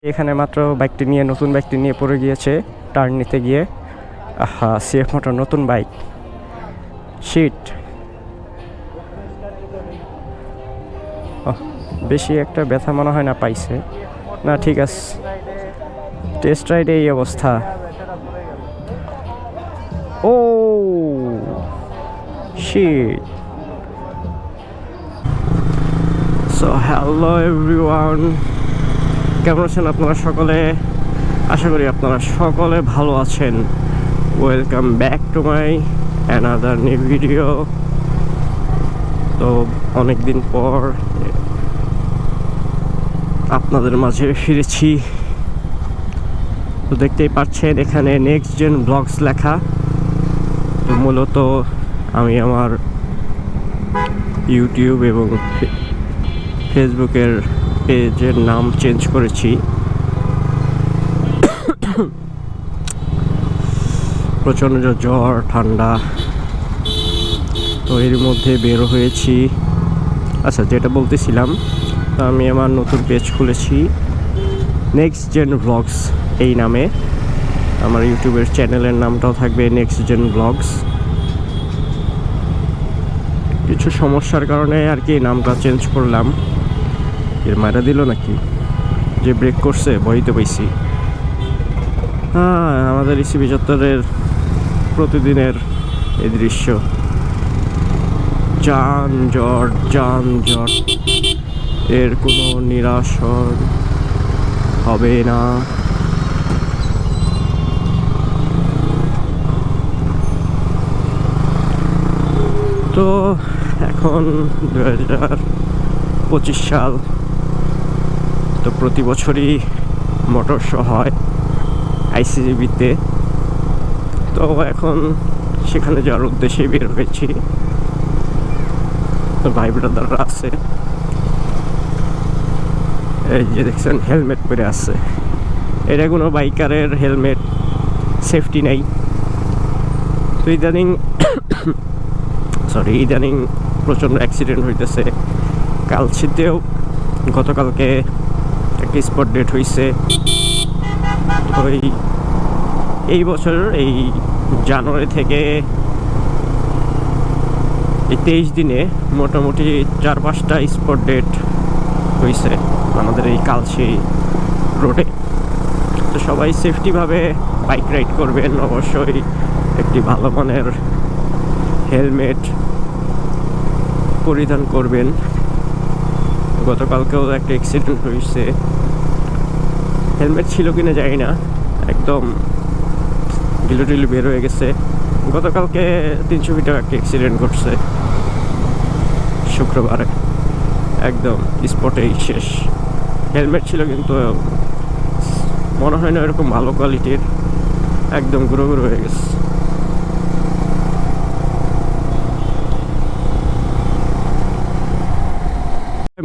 এখানে মাত্র নতুন বাইকটি নিয়ে পড়ে গিয়েছে টার্ন নিতে গিয়ে। আহা, সিএফ মোটর নতুন বাইক, শিট। বেশি একটা ব্যথা মনে হয় না পাইছে, না ঠিক আছে। টেস্ট রাইডে এই অবস্থা। ও শিট। সো হ্যালো এভরিওয়ান, কেমন আছেন আপনারা সকলে? আশা করি আপনারা সকলে ভালো আছেন। Welcome back to my another new video. তো অনেক দিন পর আপনাদের মাঝে ফিরেছি। তো দেখতেই পাচ্ছেন এখানে নেক্সট জেন ব্লগস লেখা। তো মূলত আমি আমার ইউটিউব এবং ফেসবুকের পেজের নাম চেঞ্জ করেছি। প্রচণ্ড জ্বর ঠান্ডা, তো এর মধ্যে বের হয়েছি। আচ্ছা, যেটা বলতেছিলাম, তো আমি আমার নতুন পেজ খুলেছি নেক্সট জেন ব্লগস এই নামে। আমার ইউটিউবের চ্যানেলের নামটাও থাকবে নেক্সট জেন ব্লগস। কিছু সমস্যার কারণে আর কি নামটা চেঞ্জ করলাম। এর মারা দিল নাকি, যে ব্রেক করছে বইতে পাইছি। হ্যাঁ, আমাদের ইসিবি চত্বরের প্রতিদিনের এই দৃশ্য, যানজট, এর কোনো নিরাসন হবে না। তো এখন 2025 সাল, তো প্রতি বছরই মোটর শো হয় আইসিজিবিতে। তো এখন সেখানে যাওয়ার উদ্দেশ্যে বের হয়েছি। তো ভাই ব্রাদাররা আছে, এই যে দেখছেন হেলমেট পরে আছে। এটা কোনো বাইকারের হেলমেট, সেফটি নাই। তো ইদানিং প্রচণ্ড অ্যাক্সিডেন্ট হইতেছে। কালচিতেও গতকালকে একটা স্পট ডেট হয়েছে। ওই এই বছর এই জানুয়ারি থেকে এই 23 দিনে মোটামুটি 4-5টা স্পট ডেট হয়েছে আমাদের এই কালচি রোডে। তো সবাই সেফটিভাবে বাইক রাইড করবেন, অবশ্যই একটি ভালো মানের হেলমেট পরিধান করবেন। গতকালকেও একটা অ্যাক্সিডেন্ট হয়েছে, হেলমেট ছিল কিনা জানি না, একদম গিলোটিলি বের হয়ে গেছে। গতকালকে 300 মিটার একটা অ্যাক্সিডেন্ট ঘটছে শুক্রবারে, একদম স্পটেই শেষ। হেলমেট ছিল কিন্তু মনে হয় না এরকম ভালো কোয়ালিটির, একদম গুঁড়ো হয়ে গেছে।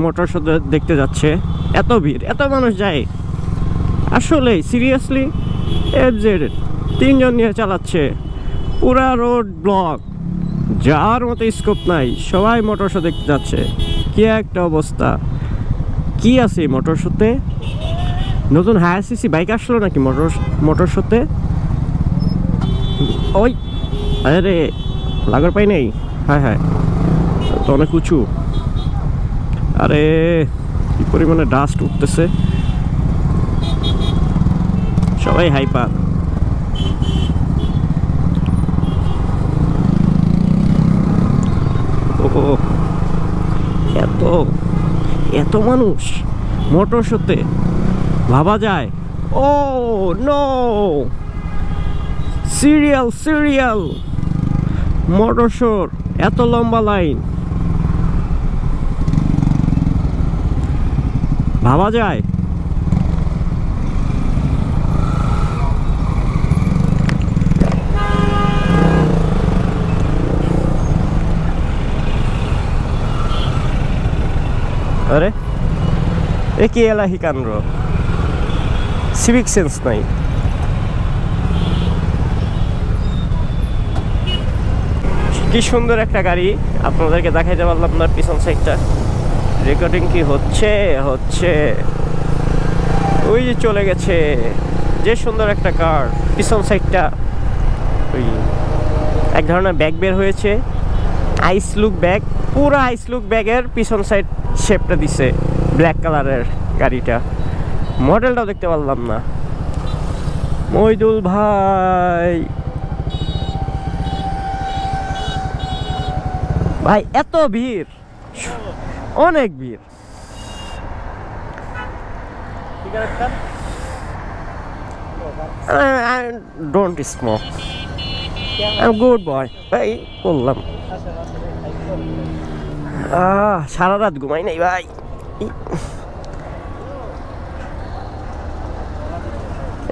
মোটর শো দেখতে যাচ্ছে, এত ভিড়, এত মানুষ যায় আসলে সিরিয়াসলি। এফজেড 3 জন নিয়ে চালাচ্ছে, পুরা রোড ব্লক, যার মতো স্কোপ নাই, সবাই মোটর শো দেখতে যাচ্ছে। কি একটা অবস্থা! কি আছে মোটর শোতে? নতুন হায়ার সিসি বাইক আসলো নাকি মোটর শোতে? ওই আরে লাগার পাই নেই। হ্যাঁ, তো অনেক উঁচু। আরে কি পরিমাণে ডাস্ট উঠতেছে, সবাই হাইপার। ও এত মানুষ মোটর শোতে, ভাবা যায়। ও নো, সিরিয়াল মোটর শোর এত লম্বা লাইন, ভাবা যায়। আরে এ কি এলাহি কান্ড, সিভিক সেন্স নাই। কি সুন্দর একটা গাড়ি, আপনাদেরকে দেখাইতে পারলাম না পিছন সাইডটা। রেকর্ডিং কি হচ্ছে ওই যে চলে গেছে, যে সুন্দর একটা কার। পিছন সাইডটা ওই এক ধরনের ব্যাগ বের হয়েছে, আইস লুক ব্যাগ। পুরো আইস লুক ব্যাগের পিছন সাইড শেপটা দিছে ব্ল্যাক কালারের গাড়িটা। মডেলটাও দেখতে পারলাম না। মইদুল ভাই, ভাই এত ভিড়, অনেক ভিড়। I don't smoke. I'm good boy. ভাই বললাম সারা রাত ঘুমাই নাই ভাই।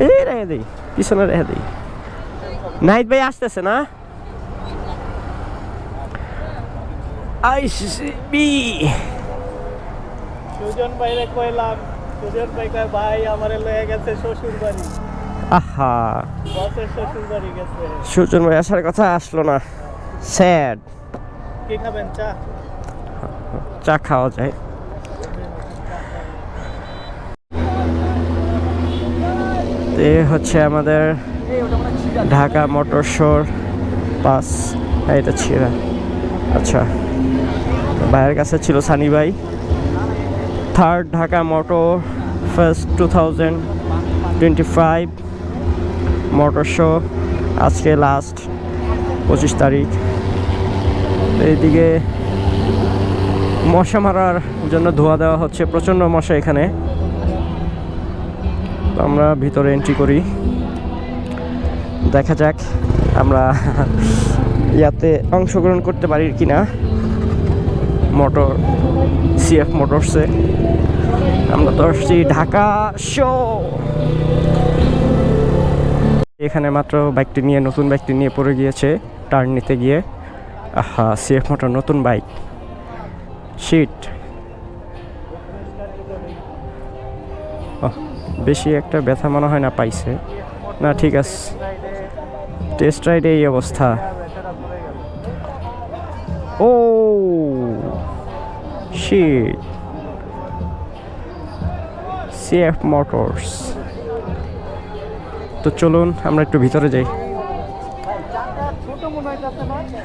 এই রেখে দিই, পিছনে রেখে দিই। নাইট ভাই আসতেছে না? আইসিবি সুজন ভাইরে কইলাম, সুজন ভাই কয় ভাই আমারে লয়ে গেছে শ্বশুর বাড়ি। আহা, বসের শ্বশুর বাড়ি গেছে। সুজন ভাই আসার কথা আসলো না, স্যাড। কি খাবেন? চা? চা খাওয়া যায়। এ হচ্ছে আমাদের ঢাকা মোটর শোর পাস। এটা ছিঁড়া। আচ্ছা, ভাইয়ের কাছে ছিল সানি ভাই। Third Dhaka motor first 2025 motor show, আজকে লাস্ট 25 তারিখ। এইদিকে মশা মারার জন্য ধোয়া দেওয়া হচ্ছে, প্রচণ্ড মশা এখানে। তো আমরা ভিতরে এন্ট্রি করি, দেখা যাক আমরা ইয়াতে অংশগ্রহণ করতে পারি কিনা। মোটর সিএফ মোটরসে আমরা তো আসছি ঢাকা শো। এখানে মাত্র বাইকটি নিয়ে, নতুন বাইকটি নিয়ে পড়ে গিয়েছে টার্ন নিতে গিয়ে। আহা, সিএফ মোটর নতুন বাইক, শিট। বেশি একটা ব্যথা মনে হয় না পাইছে না, ঠিক আছে। টেস্ট রাইডে এই অবস্থা। ও শিট, সিএফ মোটরস। তো চলুন আমরা একটু ভিতরে যাই।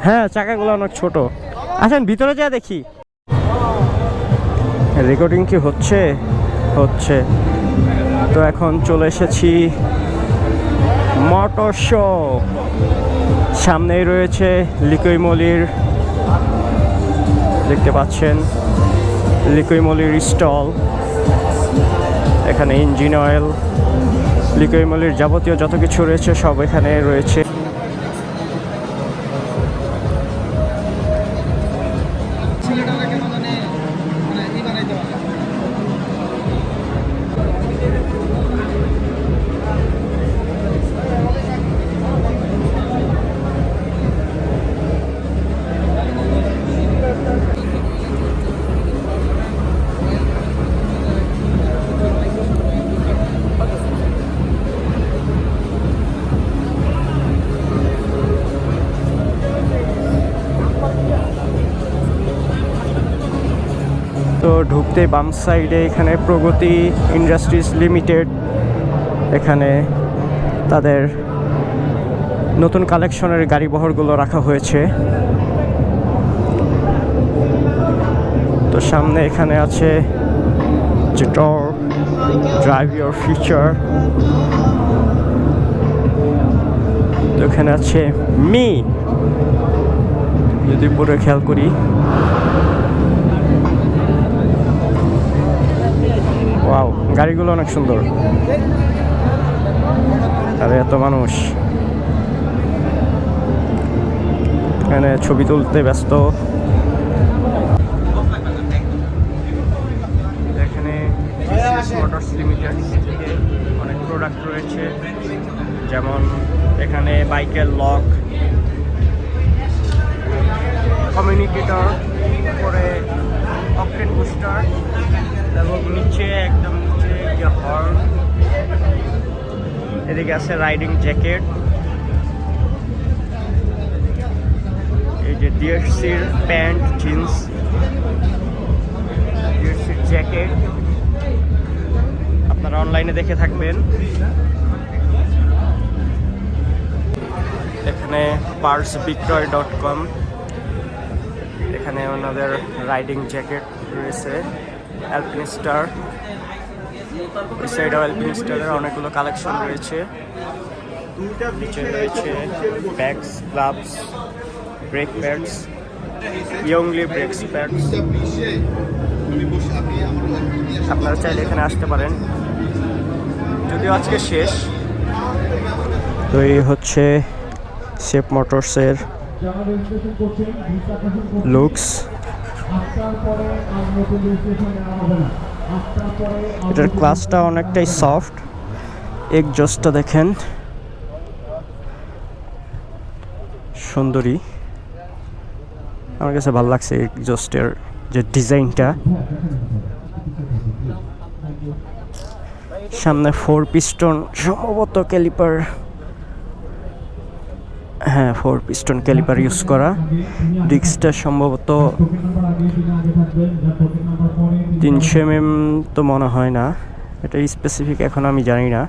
হ্যাঁ, চাকাগুলো অনেক ছোট। আসেন ভিতরে যা দেখি। রেকর্ডিং কি হচ্ছে? হচ্ছে। তো এখন চলে এসেছি মোটর শো। সামনেই রয়েছে লিকুই মলির, দেখতে পাচ্ছেন লিকুই মলির স্টল। এখানে ইঞ্জিন অয়েল, লিকুই মলির যাবতীয় যত কিছু রয়েছে সব এখানে রয়েছে। তো ঢুকতে বাম সাইডে এখানে প্রগতি ইন্ডাস্ট্রিজ লিমিটেড, এখানে তাদের নতুন কালেকশনের গাড়ি বহরগুলো রাখা হয়েছে। তো সামনে এখানে আছে জেটর ড্রাইভ ইউর ফিউচার। তো এখানে আছে মি, যদি পুরো খেয়াল করি। ওয়াও, গাড়িগুলো অনেক সুন্দর। আরে এত মানুষ এখানে ছবি তুলতে ব্যস্ত। এখানে মোটরস লিমিটেড থেকে অনেক প্রোডাক্ট রয়েছে, যেমন এখানে বাইকের লক, কমিউনিকেটর, উপরে অকটেন বুস্টার এবং নিচে একদম নিচে যে হর্ন। এদিকে আছে রাইডিং জ্যাকেট, এই যে ডিএসসির প্যান্ট, জিন্স, ডিএসসির জ্যাকেট। আপনারা অনলাইনে দেখে থাকবেন। এখানে partsbikroi.com, এখানে ওনাদের রাইডিং জ্যাকেট রয়েছে, অ্যালপিনিস্টার, এই সাইডেও অ্যালপিনিস্টারের অনেকগুলো কালেকশন রয়েছে। নিচে রয়েছে ব্যাগস, গ্লাভস, ব্রেক প্যাডস, ইয়ংলি ব্রেকস প্যাডস। আপনারা চাইলে এখানে আসতে পারেন, যদিও আজকে শেষ। তো এই হচ্ছে শেপ মোটরসের লুকস। এটার ক্লাসটা অনেকটাই সফট, এক্সজস্টটা দেখেন সুন্দরী, আমার কাছে ভালো লাগছে এক্সজস্টের যে ডিজাইনটা। সামনে 4 পিস্টন সম্ভবত ক্যালিপার, হ্যাঁ 4 পিস্টন ক্যালিপার ইউজ করা। ডিস্কটা সম্ভবত 300 mm তো মনে হয় না, এটা স্পেসিফিক এখন আমি জানি না।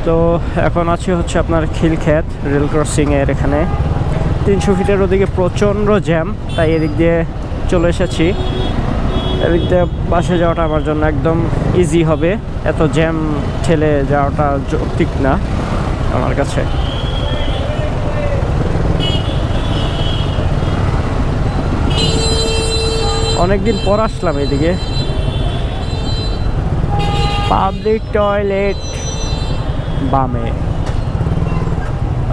তো এখন আছে হচ্ছে আপনার খিলক্ষেত রেল ক্রসিংয়ের এখানে 300 ফিটের ওদিকে প্রচণ্ড জ্যাম, তাই এদিক দিয়ে চলে এসেছি। এদিক দিয়ে বাসে যাওয়াটা আমার জন্য একদম ইজি হবে, এত জ্যাম ঠেলে যাওয়াটা যৌক্তিক না আমার কাছে। অনেকদিন পর আসলাম এদিকে। পাবলিক টয়লেট বামে,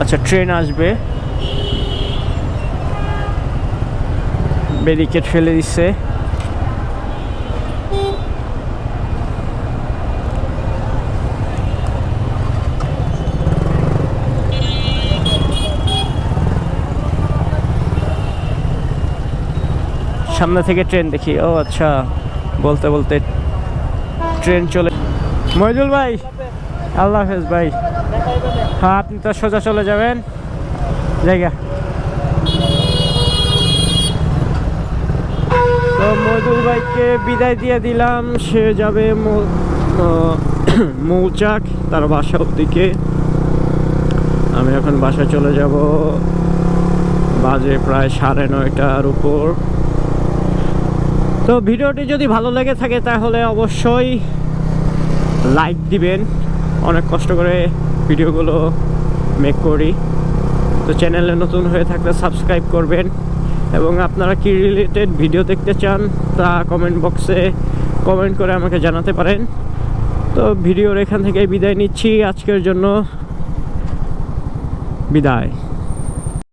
আচ্ছা ট্রেন আসবে, ব্যারিকেড ফেলে দিচ্ছে। সামনে থেকে ট্রেন দেখি, ও আচ্ছা বলতে বলতে ট্রেন চলে। মহিদুল ভাই আল্লাহ হাফেজ ভাই। হ্যাঁ আপনি তো সোজা চলে যাবেন জায়গা। তো মহিদুল ভাইকে বিদায় দিয়ে দিলাম, সে যাবে মৌচাক তার বাসার দিকে। আমি এখন বাসায় চলে যাব, বাজে প্রায় 9:30টার উপর। তো ভিডিওটি যদি ভালো লেগে থাকে তাহলে অবশ্যই লাইক দিবেন, অনেক কষ্ট করে ভিডিওগুলো মেক করি। তো চ্যানেলে নতুন হয়ে থাকলে সাবস্ক্রাইব করবেন, এবং আপনারা কি রিলেটেড ভিডিও দেখতে চান তা কমেন্ট বক্সে কমেন্ট করে আমাকে জানাতে পারেন। তো ভিডিওর এখান থেকে বিদায় নিচ্ছি, আজকের জন্য বিদায়।